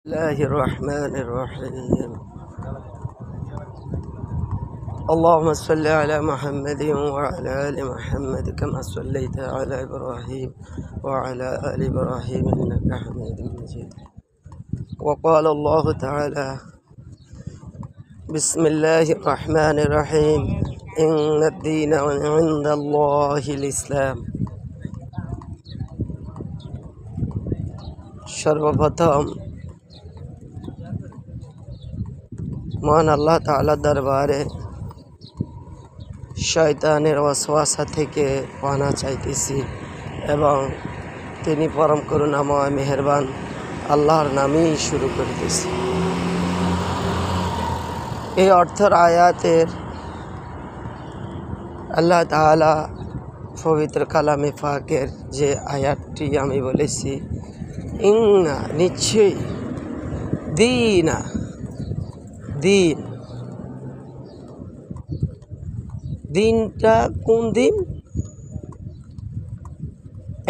الله الرحمن الرحيم. اللهم صل على محمد وعلى آل محمد كما صليت على إبراهيم وعلى آل إبراهيم إنك حميد مجيد. وقال الله تعالى: بسم الله الرحمن الرحيم إن الدين عند الله الإسلام. সর্বপ্রথম মহান আল্লাহ তাআলার দরবারে শয়তানের ওয়াসওয়াসা থেকে পানা চাইতেছি এবং তিনি পরম করুণাময় মেহেরবান আল্লাহর নামেই শুরু করিতেছি। এই অর্থের আয়াতের আল্লাহ তাআলা পবিত্র কালামে পাকের যে আয়াতটি আমি বলেছি, ইন্না নিশ্চয়ই, দীনা দিন, দিনটা কোন দিন?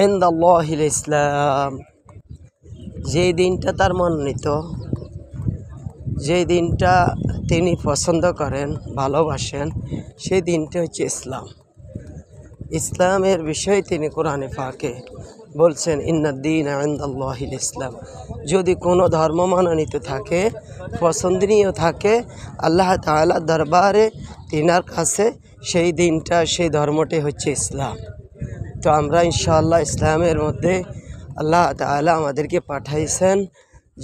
ইনদাল্লাহিল ইসলাম, যে দিনটা তার মনোনীত, যে দিনটা তিনি পছন্দ করেন, ভালোবাসেন, সেই দিনটা হচ্ছে ইসলাম। ইসলামের বিষয়ে তিনি কোরআনে পাকে বলছেন, ইন্নাদ্দীন ইনদাল্লাহিল ইসলাম। যদি কোনো ধর্ম মনোনীত থাকে, পছন্দনীয় থাকে আল্লাহ তাআলার দরবারে, তিনার কাছে, সেই দিনটা, সেই ধর্মটি হচ্ছে ইসলাম। তো আমরা ইনশাআল্লাহ ইসলামের মধ্যে আল্লাহ তাআলা আমাদেরকে পাঠাইছেন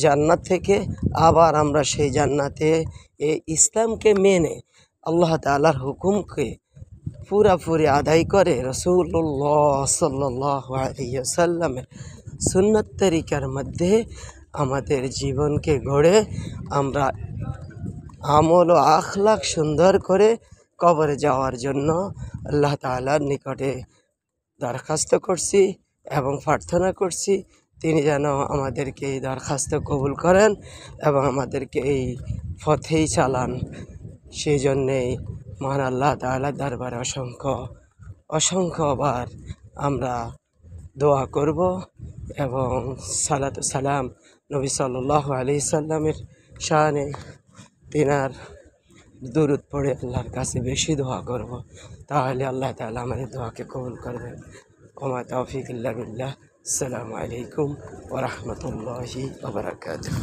জান্নাত থেকে, আবার আমরা সেই জান্নাতে এই ইসলামকে মেনে আল্লাহ তাআলার হুকুমকে পুরাপুরি আদায় করে রাসূলুল্লাহ সাল্লাল্লাহু আলাইহি ওয়াসাল্লামের সুন্নাত তরিকার মধ্যে আমাদের জীবনকে গড়ে আমরা আমল ও আখলাক সুন্দর করে কবরে যাওয়ার জন্য আল্লাহ তাআলার নিকটে দরখাস্ত করছি এবং প্রার্থনা করছি তিনি যেন আমাদেরকে এই দরখাস্ত কবুল করেন এবং আমাদেরকে এই পথেই চালান। সেই জন্যেই মহান আল্লাহ তাআলার দরবারে অসংখ্যবার আমরা দোয়া করব এবং সালাত সালাম নবী সাল্লাল্লাহু আলাইহি সাল্লামের শানে তিনার দুরূদ পড়ে আল্লাহর কাছে বেশি দোয়া করব, তাহলে আল্লাহ তাআলা আমাদের দোয়াকে কবুল করবেন। ওমা তাওফিক ইল্লা বিল্লাহ। আসসালামু আলাইকুম ওয়া রাহমাতুল্লাহি ওয়া বারাকাতুহু।